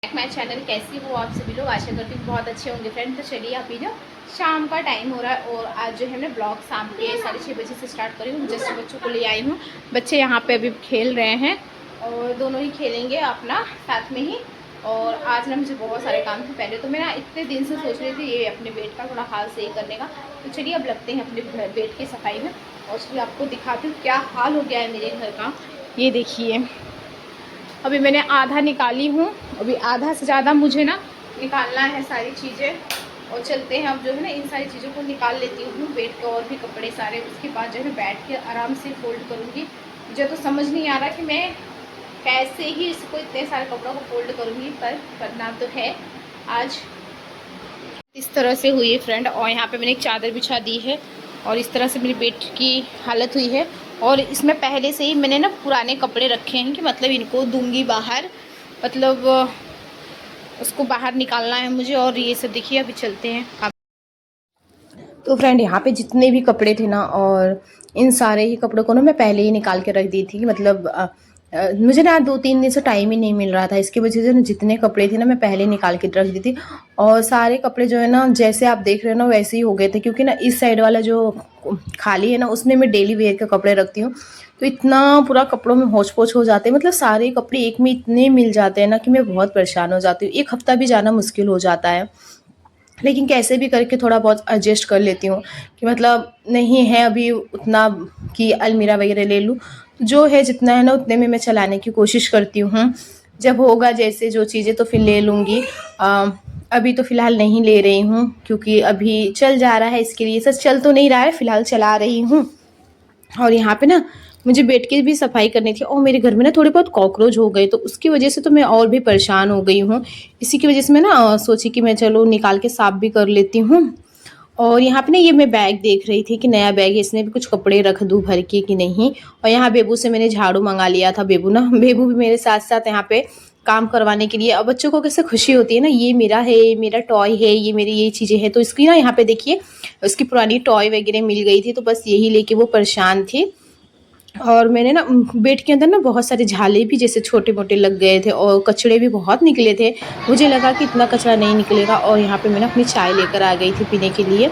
मैं चैनल कैसी हो आप सभी लोग, आशा करती हूँ बहुत अच्छे होंगे फ्रेंड। तो चलिए अभी जो शाम का टाइम हो रहा है और आज जो है मैं ब्लॉग शाम के 6:30 बजे से स्टार्ट करी हूँ। जैसे बच्चों को ले आई हूँ, बच्चे यहाँ पे अभी खेल रहे हैं और दोनों ही खेलेंगे अपना साथ में ही। और आज ना मुझे बहुत सारे काम थे। पहले तो मैं ना इतने दिन से सोच रही थी ये अपने बेड का थोड़ा हाल सही करने का। तो चलिए अब लगते हैं अपने बेड की सफाई में और चलिए आपको दिखाती हूँ क्या हाल हो गया है मेरे घर का। ये देखिए, अभी मैंने आधा निकाली हूँ, अभी आधा से ज़्यादा मुझे ना निकालना है सारी चीज़ें। और चलते हैं अब जो है ना इन सारी चीज़ों को निकाल लेती हूँ, बेड के और भी कपड़े सारे। उसके बाद जो है बैठ के आराम से फोल्ड करूँगी। मुझे तो समझ नहीं आ रहा कि मैं कैसे ही इसको इतने सारे कपड़ों को फोल्ड करूँगी, पर करना तो है आज। इस तरह से हुई है फ्रेंड। और यहाँ पे मैंने एक चादर बिछा दी है और इस तरह से मेरी बेड की हालत हुई है। और इसमें पहले से ही मैंने ना पुराने कपड़े रखे हैं कि मतलब इनको दूंगी बाहर, मतलब उसको बाहर निकालना है मुझे। और ये सब देखिए, अभी चलते हैं। तो फ्रेंड यहाँ पे जितने भी कपड़े थे ना, और इन सारे ही कपड़ों को ना मैं पहले ही निकाल के रख दी थी। मतलब मुझे ना 2-3 दिन से टाइम ही नहीं मिल रहा था, इसकी वजह से ना जितने कपड़े थे ना मैं पहले निकाल के रख दी थी। और सारे कपड़े जो है ना जैसे आप देख रहे हो ना वैसे ही हो गए थे, क्योंकि ना इस साइड वाला जो खाली है ना उसमें मैं डेली वेयर के कपड़े रखती हूँ। तो इतना पूरा कपड़ों में होच पोच हो जाते हैं, मतलब सारे कपड़े एक में इतने मिल जाते हैं ना कि मैं बहुत परेशान हो जाती हूँ। 1 हफ्ता भी जाना मुश्किल हो जाता है, लेकिन कैसे भी करके थोड़ा बहुत एडजस्ट कर लेती हूँ कि मतलब नहीं है अभी उतना कि अलमीरा वगैरह ले लूँ। जो है जितना है ना उतने में मैं चलाने की कोशिश करती हूँ। जब होगा जैसे जो चीज़ें तो फिर ले लूँगी। अभी तो फ़िलहाल नहीं ले रही हूँ, क्योंकि अभी चल जा रहा है, इसके लिए सच चल तो नहीं रहा है, फ़िलहाल चला रही हूँ। और यहाँ पे ना मुझे बेड की भी सफाई करनी थी और मेरे घर में ना थोड़े बहुत कॉकरोच हो गए, तो उसकी वजह से तो मैं और भी परेशान हो गई हूँ। इसी की वजह से मैं ना सोची कि मैं चलो निकाल के साफ भी कर लेती हूँ। और यहाँ पे ना ये मैं बैग देख रही थी कि नया बैग है, इसमें भी कुछ कपड़े रख दूँ भर के कि नहीं। और यहाँ बेबू से मैंने झाड़ू मंगा लिया था। बेबू भी मेरे साथ साथ यहाँ पे काम करवाने के लिए। अब बच्चों को कैसे खुशी होती है ना, ये मेरा है, मेरा टॉय है, ये मेरी ये चीज़ें हैं। तो इसकी ना यहाँ पे देखिए उसकी पुरानी टॉय वगैरह मिल गई थी, तो बस यही लेके वो परेशान थी। और मैंने ना बेड के अंदर ना बहुत सारे झाले भी जैसे छोटे मोटे लग गए थे और कचड़े भी बहुत निकले थे। मुझे लगा कि इतना कचरा नहीं निकलेगा, और यहाँ पे मैं ना अपनी चाय लेकर आ गई थी पीने के लिए।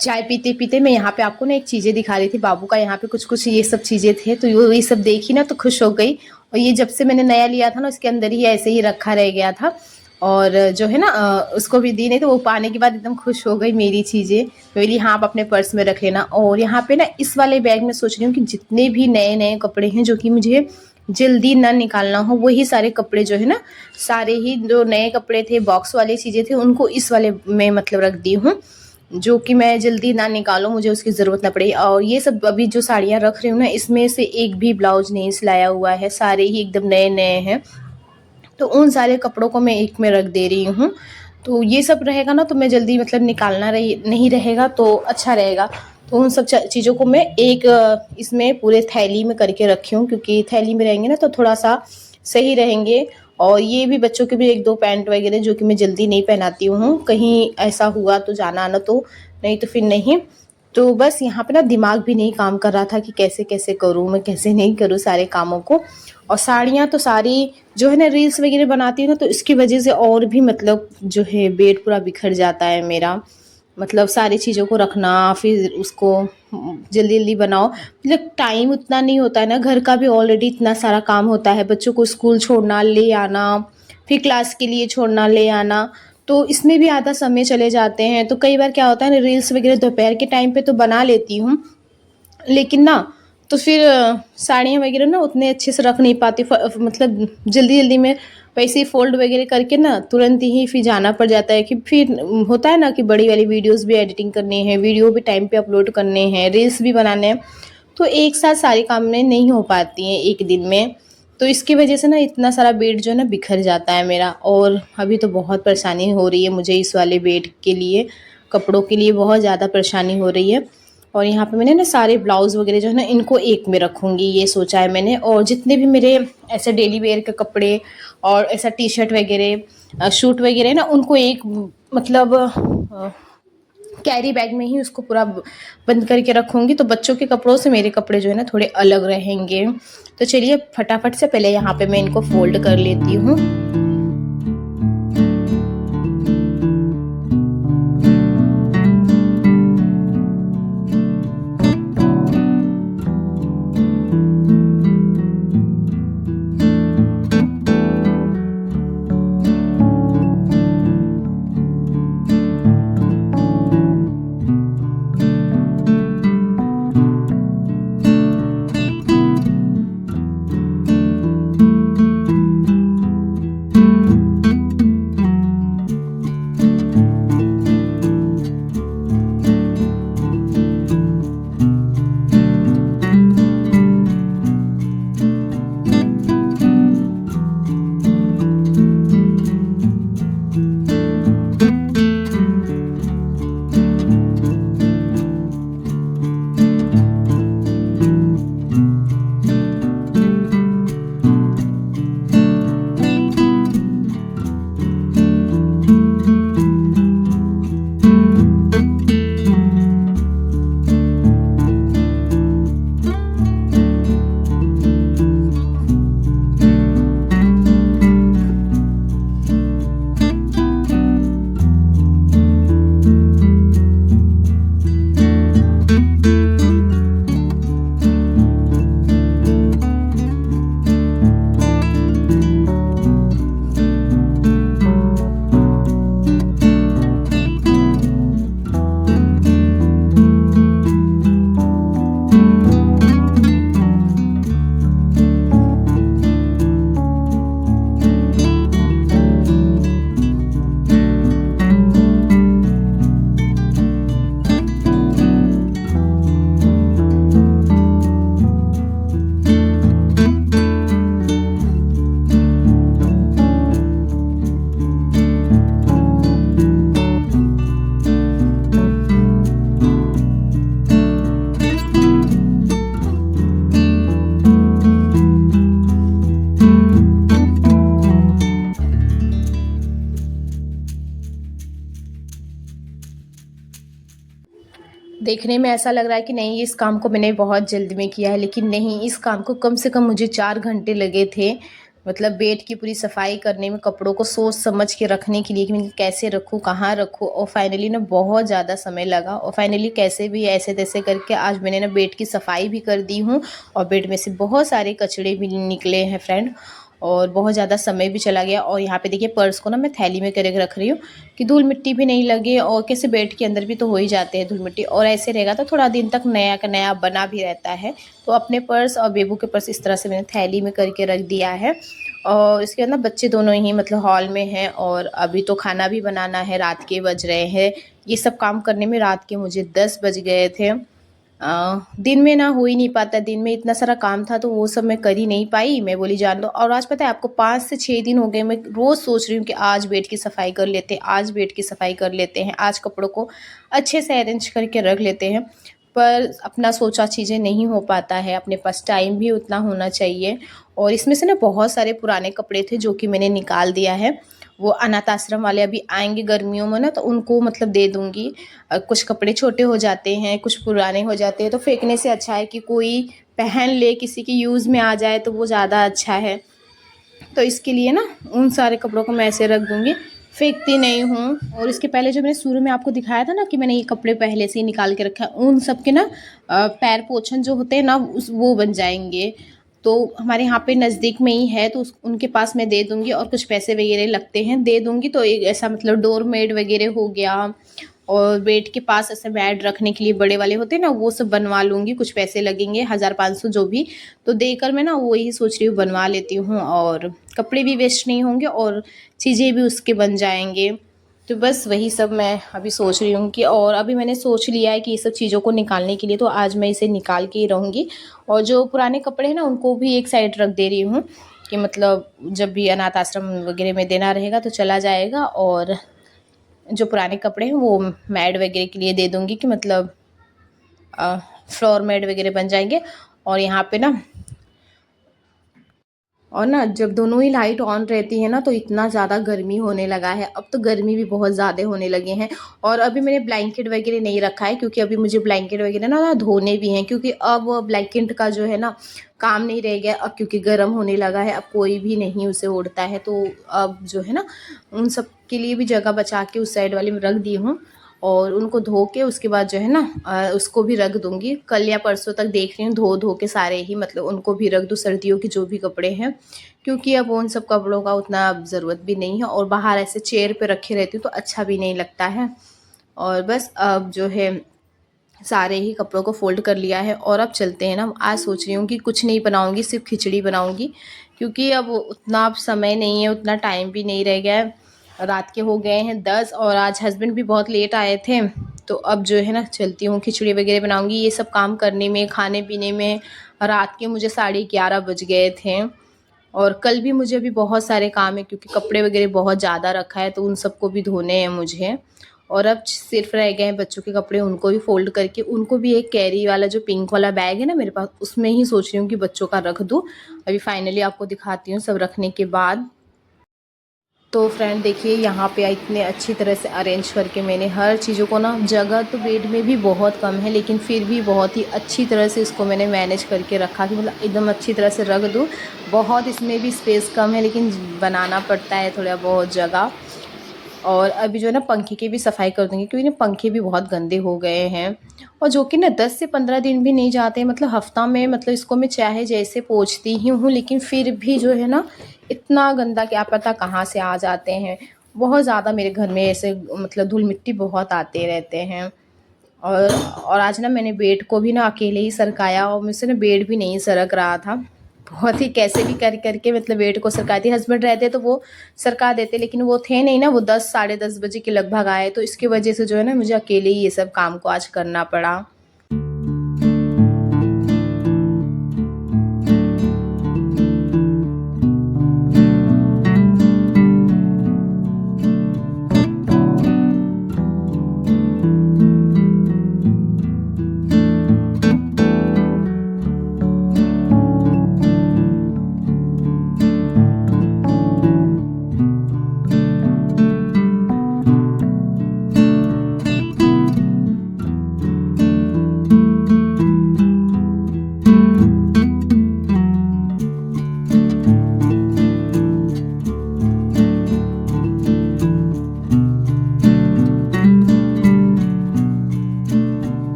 चाय पीते पीते मैं यहाँ पे आपको ना एक चीज़ें दिखा रही थी। बाबू का यहाँ पे कुछ कुछ ये सब चीज़ें थे, तो ये सब देखी ना तो खुश हो गई। और ये जब से मैंने नया लिया था ना उसके अंदर ही ऐसे ही रखा रह गया था। और जो है ना उसको भी दी नहीं, तो वो पाने के बाद एकदम खुश हो गई मेरी चीज़ें। बोली हाँ आप अपने पर्स में रख लेना। और यहाँ पे ना इस वाले बैग में सोच रही हूँ कि जितने भी नए नए कपड़े हैं जो कि मुझे जल्दी ना निकालना हो, वही सारे कपड़े जो है ना, सारे ही जो नए कपड़े थे बॉक्स वाली चीज़ें थी उनको इस वाले में मतलब रख दी हूँ, जो कि मैं जल्दी ना निकालूँ, मुझे उसकी ज़रूरत ना पड़े। और ये सब अभी जो साड़ियाँ रख रही हूँ ना, इसमें से एक भी ब्लाउज नहीं सिलाया हुआ है, सारे ही एकदम नए नए हैं। तो उन सारे कपड़ों को मैं एक में रख दे रही हूँ। तो ये सब रहेगा ना तो मैं जल्दी मतलब निकालना नहीं रहेगा तो अच्छा रहेगा। तो उन सब चीज़ों को मैं एक इसमें पूरे थैली में करके रखी हूँ, क्योंकि थैली में रहेंगे ना तो थोड़ा सा सही रहेंगे। और ये भी बच्चों के भी 1-2 पैंट वगैरह जो कि मैं जल्दी नहीं पहनाती हूँ, कहीं ऐसा हुआ तो जाना आना तो, नहीं तो फिर नहीं। तो बस यहाँ पे ना दिमाग भी नहीं काम कर रहा था कि कैसे कैसे करूँ मैं, कैसे नहीं करूँ सारे कामों को। और साड़ियाँ तो सारी जो है ना रील्स वगैरह बनाती हूँ ना, तो इसकी वजह से और भी मतलब जो है बेड पूरा बिखर जाता है मेरा। मतलब सारी चीज़ों को रखना फिर उसको जल्दी जल्दी बनाओ, मतलब टाइम उतना नहीं होता है ना, घर का भी ऑलरेडी इतना सारा काम होता है, बच्चों को स्कूल छोड़ना ले आना, फिर क्लास के लिए छोड़ना ले आना, तो इसमें भी आधा समय चले जाते हैं। तो कई बार क्या होता है ना, रील्स वगैरह दोपहर के टाइम पे तो बना लेती हूँ, लेकिन ना तो फिर साड़ियाँ वगैरह ना उतने अच्छे से रख नहीं पाती, मतलब जल्दी जल्दी में वैसे ही फोल्ड वगैरह करके ना तुरंत ही फिर जाना पड़ जाता है। कि फिर होता है ना कि बड़ी वाली वीडियोस भी एडिटिंग करनी है, वीडियो भी टाइम पे अपलोड करने हैं, रील्स भी बनाने हैं, तो एक साथ सारे काम में नहीं हो पाती हैं एक दिन में। तो इसकी वजह से ना इतना सारा बेड जो है ना बिखर जाता है मेरा, और अभी तो बहुत परेशानी हो रही है मुझे इस वाले बेड के लिए, कपड़ों के लिए बहुत ज़्यादा परेशानी हो रही है। और यहाँ पे मैंने ना सारे ब्लाउज़ वगैरह जो है ना इनको एक में रखूँगी, ये सोचा है मैंने। और जितने भी मेरे ऐसे डेली वेयर के कपड़े और ऐसा टी शर्ट वगैरह सूट वगैरह ना उनको एक मतलब कैरी बैग में ही उसको पूरा बंद करके रखूँगी, तो बच्चों के कपड़ों से मेरे कपड़े जो है ना थोड़े अलग रहेंगे। तो चलिए फटाफट से पहले यहाँ पे मैं इनको फोल्ड कर लेती हूँ। देखने में ऐसा लग रहा है कि नहीं इस काम को मैंने बहुत जल्दी में किया है, लेकिन नहीं, इस काम को कम से कम मुझे 4 घंटे लगे थे। मतलब बेड की पूरी सफाई करने में, कपड़ों को सोच समझ के रखने के लिए कि मैं कैसे रखूँ, कहाँ रखूँ, और फाइनली ना बहुत ज़्यादा समय लगा। और फाइनली कैसे भी ऐसे तैसे करके आज मैंने ना बेड की सफाई भी कर दी हूँ, और बेड में से बहुत सारे कचड़े भी निकले हैं फ्रेंड, और बहुत ज़्यादा समय भी चला गया। और यहाँ पे देखिए पर्स को ना मैं थैली में करके रख रही हूँ कि धूल मिट्टी भी नहीं लगे, और कैसे बेड के अंदर भी तो हो ही जाते हैं धूल मिट्टी, और ऐसे रहेगा तो थोड़ा दिन तक नया का नया बना भी रहता है। तो अपने पर्स और बेबू के पर्स इस तरह से मैंने थैली में करके रख दिया है। और इसके बाद ना बच्चे दोनों ही मतलब हॉल में हैं, और अभी तो खाना भी बनाना है, रात के बज रहे हैं। ये सब काम करने में रात के मुझे 10 बज गए थे। दिन में ना हो ही नहीं पाता, दिन में इतना सारा काम था तो वो सब मैं कर ही नहीं पाई। मैं बोली जान लो, और आज पता है आपको 5 से 6 दिन हो गए मैं रोज़ सोच रही हूँ कि आज बेड की सफाई कर लेते हैं, आज बेड की सफाई कर लेते हैं, आज कपड़ों को अच्छे से अरेंज करके रख लेते हैं। पर अपना सोचा चीज़ें नहीं हो पाता है, अपने पास टाइम भी उतना होना चाहिए। और इसमें से ना बहुत सारे पुराने कपड़े थे जो कि मैंने निकाल दिया है। वो अनाथ आश्रम वाले अभी आएंगे गर्मियों में ना, तो उनको मतलब दे दूँगी। कुछ कपड़े छोटे हो जाते हैं, कुछ पुराने हो जाते हैं, तो फेंकने से अच्छा है कि कोई पहन ले, किसी के यूज़ में आ जाए तो वो ज़्यादा अच्छा है। तो इसके लिए ना उन सारे कपड़ों को मैं ऐसे रख दूँगी, फेंकती नहीं हूँ। और इसके पहले जो मैंने शुरू में आपको दिखाया था ना कि मैंने ये कपड़े पहले से ही निकाल के रखा है, उन सब के ना पैर पोछन जो होते हैं ना वो बन जाएंगे। तो हमारे यहाँ पे नज़दीक में ही है, तो उनके पास मैं दे दूँगी, और कुछ पैसे वगैरह लगते हैं दे दूँगी। तो एक ऐसा मतलब डोर मेड वगैरह हो गया, और बेड के पास ऐसे बेड रखने के लिए बड़े वाले होते हैं ना, वो सब बनवा लूँगी। कुछ पैसे लगेंगे 1000-500 जो भी, तो देकर मैं ना वही सोच रही हूँ बनवा लेती हूँ, और कपड़े भी वेस्ट नहीं होंगे और चीज़ें भी उसके बन जाएंगे। तो बस वही सब मैं अभी सोच रही हूँ कि, और अभी मैंने सोच लिया है कि ये सब चीज़ों को निकालने के लिए तो आज मैं इसे निकाल के ही रहूँगी। और जो पुराने कपड़े हैं ना उनको भी एक साइड रख दे रही हूँ कि मतलब जब भी अनाथ आश्रम वगैरह में देना रहेगा तो चला जाएगा। और जो पुराने कपड़े हैं वो मैड वगैरह के लिए दे दूँगी कि मतलब फ्लोर मैट वगैरह बन जाएंगे। और यहाँ पे ना, और ना जब दोनों ही लाइट ऑन रहती है ना तो इतना ज़्यादा गर्मी होने लगा है। अब तो गर्मी भी बहुत ज़्यादा होने लगे हैं। और अभी मैंने ब्लैंकेट वगैरह नहीं रखा है क्योंकि अभी मुझे ब्लैंकेट वगैरह ना धोने भी हैं, क्योंकि अब ब्लैंकेट का जो है ना काम नहीं रह गया अब, क्योंकि गर्म होने लगा है। अब कोई भी नहीं उसे ओढ़ता है, तो अब जो है ना उन सब के लिए भी जगह बचा के उस साइड वाली में रख दी हूँ। और उनको धो के उसके बाद जो है ना उसको भी रख दूँगी। कल या परसों तक देख रही हूँ धो धो के सारे ही, मतलब उनको भी रख दूँ, सर्दियों के जो भी कपड़े हैं, क्योंकि अब उन सब कपड़ों का उतना अब ज़रूरत भी नहीं है। और बाहर ऐसे चेयर पे रखे रहती हूँ तो अच्छा भी नहीं लगता है। और बस अब जो है सारे ही कपड़ों को फ़ोल्ड कर लिया है और अब चलते हैं ना। आज सोच रही हूँ कि कुछ नहीं बनाऊँगी, सिर्फ खिचड़ी बनाऊँगी, क्योंकि अब उतना अब समय नहीं है, उतना टाइम भी नहीं रह गया है। रात के हो गए हैं 10 और आज हस्बैंड भी बहुत लेट आए थे। तो अब जो है ना चलती हूँ, खिचड़ी वगैरह बनाऊँगी। ये सब काम करने में, खाने पीने में रात के मुझे 11:30 बज गए थे। और कल भी मुझे अभी बहुत सारे काम है क्योंकि कपड़े वगैरह बहुत ज़्यादा रखा है तो उन सबको भी धोने हैं मुझे। और अब सिर्फ रह गए हैं बच्चों के कपड़े, उनको भी फ़ोल्ड करके उनको भी एक कैरी वाला जो पिंक वाला बैग है ना मेरे पास, उसमें ही सोच रही हूँ कि बच्चों का रख दूँ। अभी फाइनली आपको दिखाती हूँ सब रखने के बाद। तो फ्रेंड देखिए यहाँ पे इतने अच्छी तरह से अरेंज करके मैंने हर चीज़ों को ना, जगह तो बेड में भी बहुत कम है लेकिन फिर भी बहुत ही अच्छी तरह से इसको मैंने मैनेज करके रखा कि मतलब एकदम अच्छी तरह से रख दूँ। बहुत इसमें भी स्पेस कम है लेकिन बनाना पड़ता है थोड़ा बहुत जगह। और अभी जो है ना पंखे की भी सफाई कर दूँगी क्योंकि ना पंखे भी बहुत गंदे हो गए हैं। और जो कि ना 10 से 15 दिन भी नहीं जाते, मतलब हफ्ता में, मतलब इसको मैं चाहे जैसे पोंछती ही हूँ लेकिन फिर भी जो है ना इतना गंदा क्या पता कहाँ से आ जाते हैं। बहुत ज़्यादा मेरे घर में ऐसे मतलब धूल मिट्टी बहुत आते रहते हैं। और आज ना मैंने बेड को भी ना अकेले ही सरकाया और मुझसे ना बेड भी नहीं सरक रहा था। बहुत ही कैसे भी कर करके मतलब बेड को सरकाती। हस्बैंड रहते तो वो सरका देते लेकिन वो थे नहीं ना, वो 10 साढ़े 10 बजे के लगभग आए, तो इसकी वजह से जो है ना मुझे अकेले ही ये सब काम को आज करना पड़ा।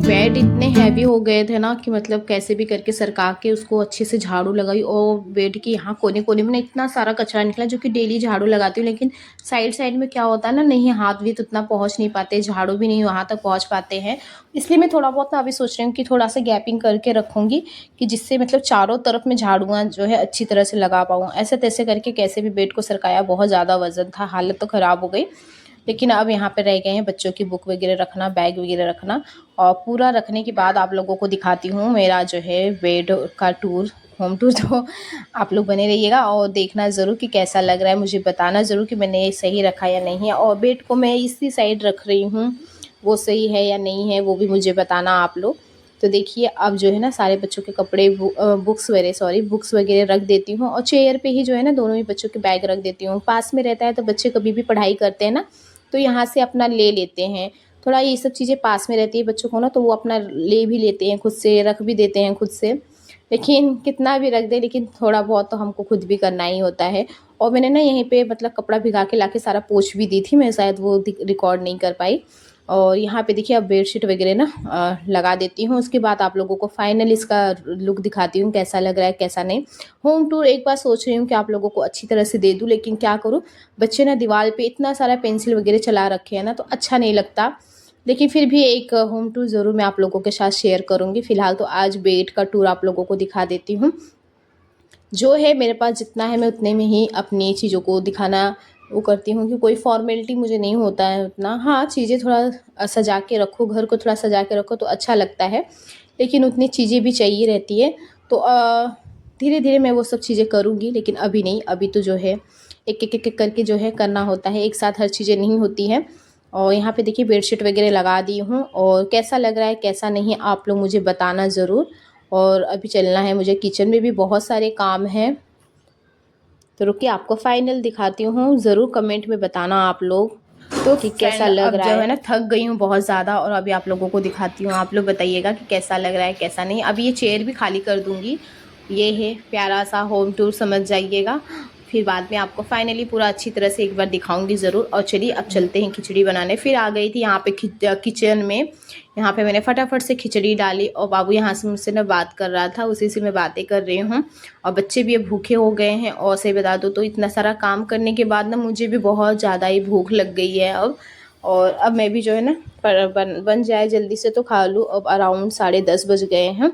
बेड इतने हैवी हो गए थे ना कि मतलब कैसे भी करके सरका के उसको अच्छे से झाड़ू लगाई। और बेड के यहाँ कोने कोने में ना इतना सारा कचरा निकला, जो कि डेली झाड़ू लगाती हूँ लेकिन साइड साइड में क्या होता है ना, नहीं हाथ भी तो उतना पहुँच नहीं पाते, झाड़ू भी नहीं वहाँ तक पहुँच पाते हैं। इसलिए मैं थोड़ा बहुत ना अभी सोच रही हूँ कि थोड़ा सा गैपिंग करके रखूँगी कि जिससे मतलब चारों तरफ में झाड़ुआँ जो है अच्छी तरह से लगा पाऊँ। ऐसे तैसे करके कैसे भी बेड को सरकाया, बहुत ज़्यादा वजन था, हालत तो ख़राब हो गई। लेकिन अब यहाँ पे रह गए हैं बच्चों की बुक वगैरह रखना, बैग वगैरह रखना। और पूरा रखने के बाद आप लोगों को दिखाती हूँ मेरा जो है बेड का टूर, होम टूर। तो आप लोग बने रहिएगा और देखना ज़रूर कि कैसा लग रहा है, मुझे बताना ज़रूर कि मैंने सही रखा या नहीं है। और बेड को मैं इसी साइड रख रही हूँ, वो सही है या नहीं है वो भी मुझे बताना आप लोग। तो देखिए अब जो है ना सारे बच्चों के कपड़े, बुक्स वगैरह रख देती हूँ। और चेयर पे ही जो है ना दोनों ही बच्चों के बैग रख देती हूँ। पास में रहता है तो बच्चे कभी भी पढ़ाई करते हैं ना तो यहाँ से अपना ले लेते हैं। थोड़ा ये सब चीज़ें पास में रहती है बच्चों को ना तो वो अपना ले भी लेते हैं खुद से, रख भी देते हैं खुद से। लेकिन कितना भी रख दे लेकिन थोड़ा बहुत तो हमको खुद भी करना ही होता है। और मैंने ना यहीं पे मतलब कपड़ा भिगा के लाके सारा पोंछ भी दी थी, मैं शायद वो रिकॉर्ड नहीं कर पाई। और यहाँ पे देखिए अब बेडशीट वगैरह ना लगा देती हूँ। उसके बाद आप लोगों को फाइनल इसका लुक दिखाती हूँ कैसा लग रहा है कैसा नहीं। होम टूर एक बार सोच रही हूँ कि आप लोगों को अच्छी तरह से दे दूँ, लेकिन क्या करूँ, बच्चे ना दीवार पे इतना सारा पेंसिल वगैरह चला रखे हैं ना तो अच्छा नहीं लगता। लेकिन फिर भी एक होम टूर ज़रूर मैं आप लोगों के साथ शेयर करूँगी। फ़िलहाल तो आज बेड का टूर आप लोगों को दिखा देती हूँ। जो है मेरे पास जितना है मैं उतने में ही अपनी चीज़ों को दिखाना वो करती हूँ कि कोई फॉर्मेलिटी मुझे नहीं होता है उतना। हाँ, चीज़ें थोड़ा सजा के रखो, घर को थोड़ा सजा के रखो तो अच्छा लगता है, लेकिन उतनी चीज़ें भी चाहिए रहती है। तो धीरे धीरे मैं वो सब चीज़ें करूँगी, लेकिन अभी नहीं। अभी तो जो है एक एक एक एक करके जो है करना होता है, एक साथ हर चीज़ें नहीं होती हैं। और यहाँ पे देखिए बेडशीट वगैरह लगा दी हूँ, और कैसा लग रहा है कैसा नहीं आप लोग मुझे बताना ज़रूर। और अभी चलना है मुझे, किचन में भी बहुत सारे काम हैं, तो रुकिए आपको फाइनल दिखाती हूँ। ज़रूर कमेंट में बताना आप लोग तो कि कैसा लग रहा है। जो है ना थक गई हूँ बहुत ज़्यादा, और अभी आप लोगों को दिखाती हूँ, आप लोग बताइएगा कि कैसा लग रहा है कैसा नहीं। अभी ये चेयर भी खाली कर दूँगी। ये है प्यारा सा होम टूर समझ जाइएगा, फिर बाद में आपको फाइनली पूरा अच्छी तरह से एक बार दिखाऊंगी ज़रूर। और चलिए अब चलते हैं खिचड़ी बनाने। फिर आ गई थी यहाँ पे किचन में। यहाँ पे मैंने फटाफट से खिचड़ी डाली, और बाबू यहाँ से मुझसे ना बात कर रहा था, उसी से मैं बातें कर रही हूँ। और बच्चे भी अब भूखे हो गए हैं। और सही बता दो तो इतना सारा काम करने के बाद ना मुझे भी बहुत ज़्यादा ही भूख लग गई है अब। और अब मैं भी जो है ना बन जाए जल्दी से तो खा लूँ। अब अराउंड 10:30 बज गए हैं।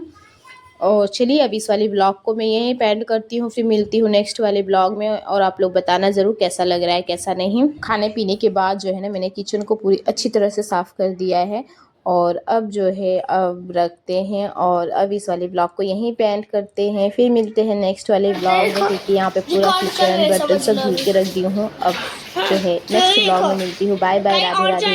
और चलिए अब इस वाली ब्लॉग को मैं यहीं पेंड करती हूँ, फिर मिलती हूँ नेक्स्ट वाले ब्लॉग में। और आप लोग बताना ज़रूर कैसा लग रहा है कैसा नहीं। खाने पीने के बाद जो है ना मैंने किचन को पूरी अच्छी तरह से साफ़ कर दिया है। और अब जो है अब रखते हैं, और अब इस वाले ब्लॉग को यहीं पे एंड करते हैं। फिर मिलते हैं नेक्स्ट वाले ब्लॉग में, क्योंकि यहाँ पे पूरा किचन बर्तन सब धुल के रख दी हूँ। अब जो है नेक्स्ट ब्लॉग में मिलती हूँ। Bye bye, Radhe Radhe.